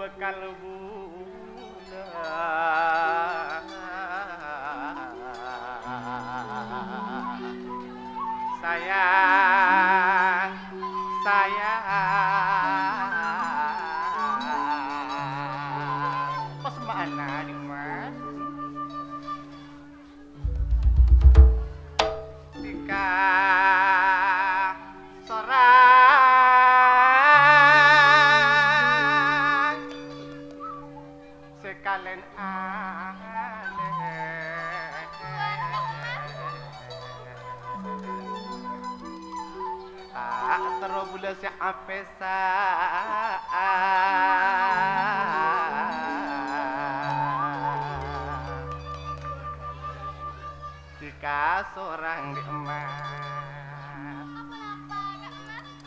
bekal bunda. Sayang, sayang. Pas mana Dimas? Tika sorang sekalen terus bula si apesa jika seorang di emas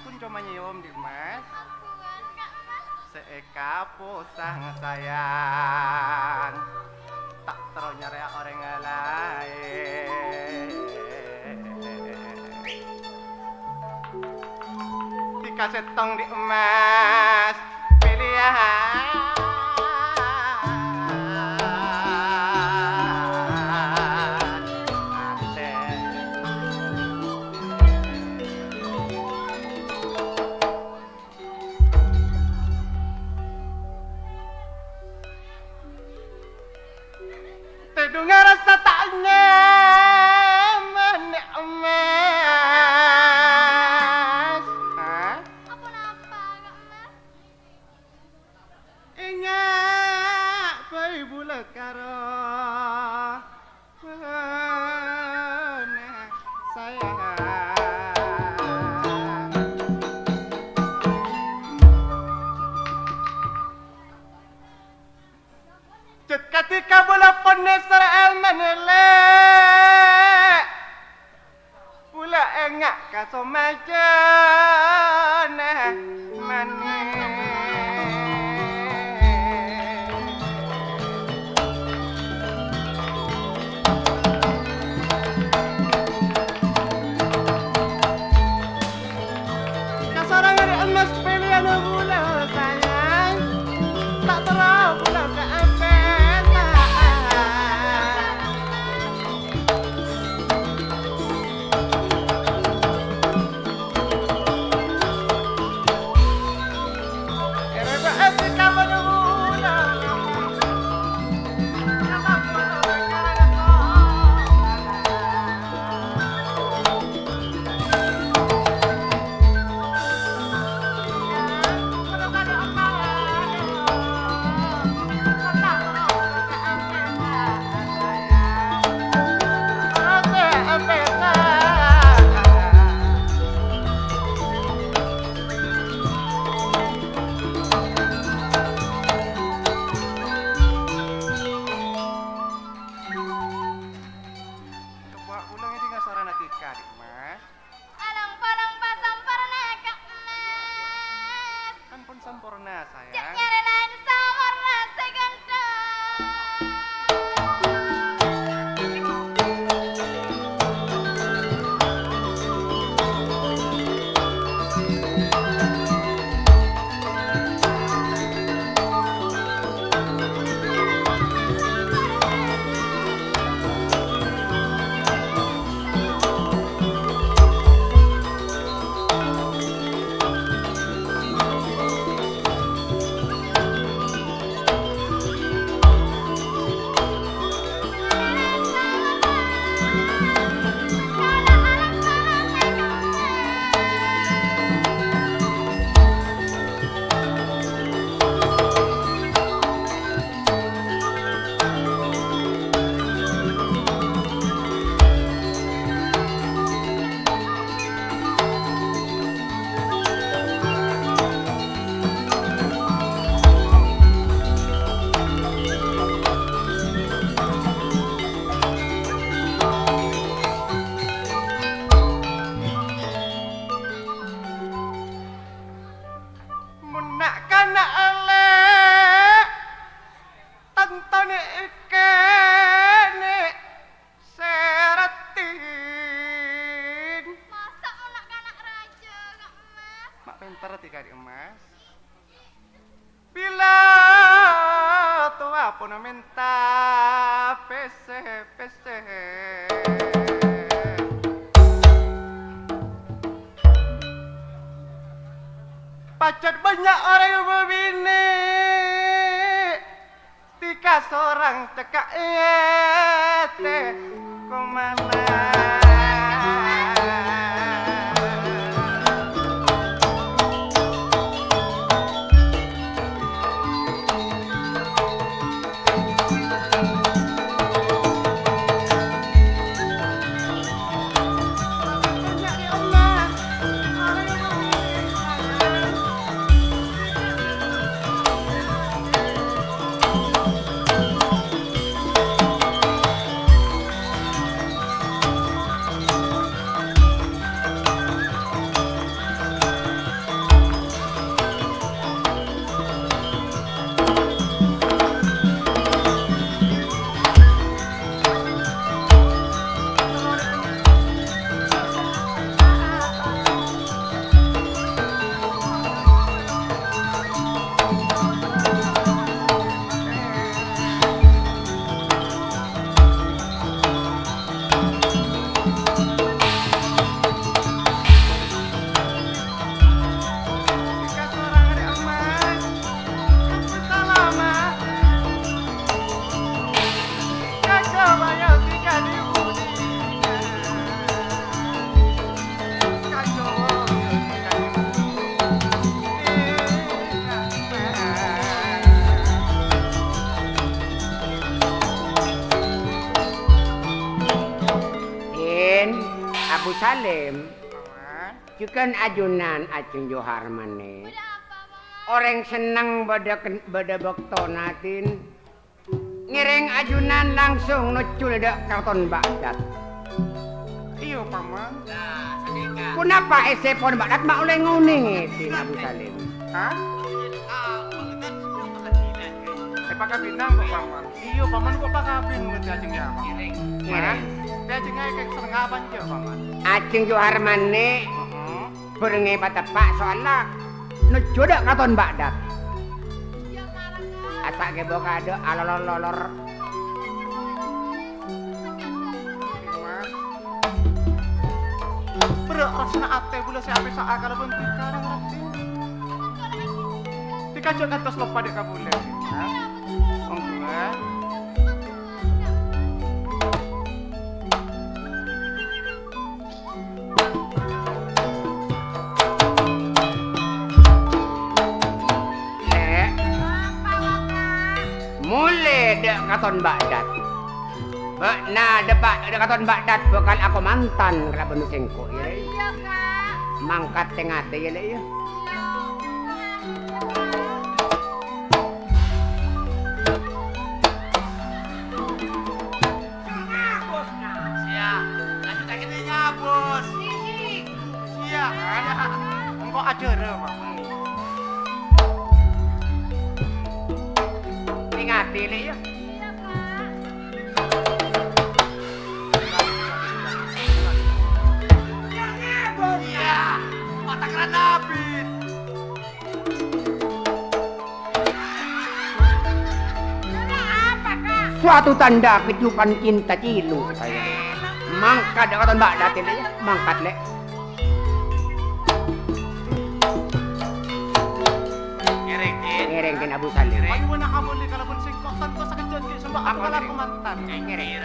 pun cuma nyium di emas seeka posang sayang tak terus nyari orang lain tika setong di emas pilihan dengar rasa tak nyaman emas. Apa napa enggak mas? Ingat bayi bula karo sayang. Cet ketika bola penes Israel menelek pula engak kaso majana manis kasorangan di emas pilihan bola sayang tak terau bola ke sempurna sayang. Nyarinan sawarna seganda. na minta pese. Pacat banyak orang yang berbini, tika seorang cekak kemana? Abu Salim, jukan ajunan Aceng Johar maneh. Udah apa, Bang? Orang seneng bada bekto natin. Ngiring ajunan langsung nucul dak karton Baghdad. Iyo paman. Kenapa esepon Baghdad mak oleh nguning itu Abu Salim? Hah? Pakabinang kok paman. Iyo paman kok pakabin ngerti Aceng ya paman. Ngiring. Aceng ae kayak serengapan je paman. Aceng Johar maneh berengai batepak soalnya nuju dak karton Baghdad. Ya marah. Asak gebok ada alolololor. Berak rasana ate bula si ape sak akal pun tikarang ngerti. Dikacok kantos lepa dek kabule. Ha? Wong tua. Mulai dek katon Baghdad. Nah, depak dek katon Baghdad bakal aku mantan kalau bener sengko ya. Iya, Kak. Mangkat tengah teh ya. Iya. Bos. Sia, ada. Engko acara, Pak. Ingati le ya. Iya, Kak. Iya, mata keran David. Apa, Kak? Suatu tanda kejupan cinta cilu saya. Mangkat dek katon Baghdad le ya. Mangkat le. Ngerengkin Abu Salim. Ayo mana kamu li kalau pun singkok tanpa sakit janji sembah aku kalau aku mantan. Ngereng.